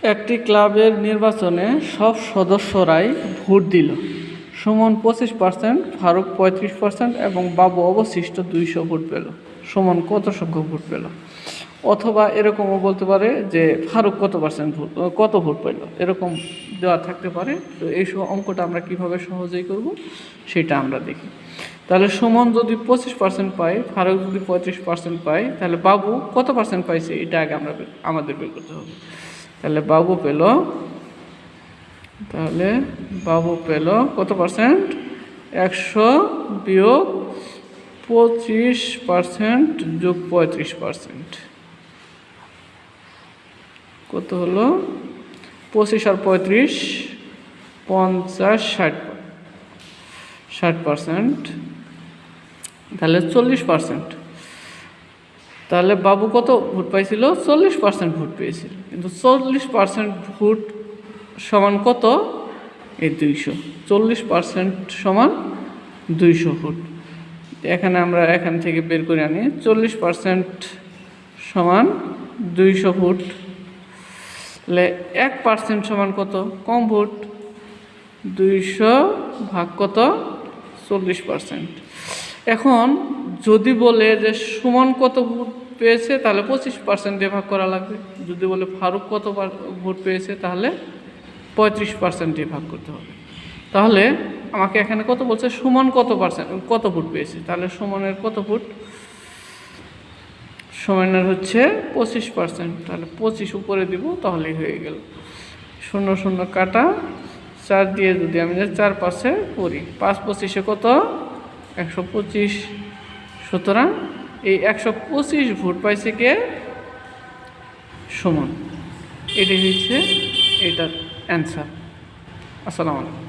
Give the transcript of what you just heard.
একটি ক্লাবের নির্বাচনে সব সদস্যরাই ভোট দিল। সুমন 25%, ফারুক 35% এবং বাবু অবশিষ্ট 200 ভোট পেল। সুমন কত সংখ্যক ভোট পেল? অথবা এরকমও বলতে পারে যে ফারুক কত ভোট পেল, এরকম দেওয়া থাকতে পারে। তো এই অঙ্কটা আমরা কিভাবে সহজেই করব সেটা আমরা দেখি। তাহলে সুমন যদি 25% পায়, ফারুক যদি 35% পায়, তাহলে বাবু কত পার্সেন্ট পাইছে এটা আগে আমাদের বের করতে হবে। তাহলে বাবু পেল কত পার্সেন্ট? 100 বিয়োগ 25% যোগ 35%, কত হলো? 25 আর 35 50 60%, তাহলে 40%। তাহলে বাবু কত ভোট পাইছিল? 40% ভোট পেয়েছিল। কিন্তু 40% ভোট সমান কত? এই 200। 40% সমান 200 ভোট। এখানে আমরা এখান থেকে বের করে আনি 40% সমান 200 ভোট। তাহলে 1% সমান কত? কম ভোট। 200 ভাগ কত? 40%। এখন যদি বলে যে সুমন কত ভোট পেয়েছে, তাহলে 25% দিয়ে ভাগ করা লাগবে। যদি বলে ফারুক কত ভোট পেয়েছে, তাহলে 35% দিয়ে ভাগ করতে হবে। তাহলে আমাকে এখানে কত বলছে? সুমন কত ভোট পেয়েছে। তাহলে সুমনের কত ভোট? সুমনের হচ্ছে 25%। তাহলে 25 উপরে দিব, তাহলেই হয়ে গেল। 0 0 কাটা, 4 দিয়ে যদি আমি 4 পাশে করি, 5 25 কত? 125। সুতরাং এই 125 ভোট পাইছে কে? সুমন। এটাই হচ্ছে এটার অ্যান্সার। আসসালামু আলাইকুম।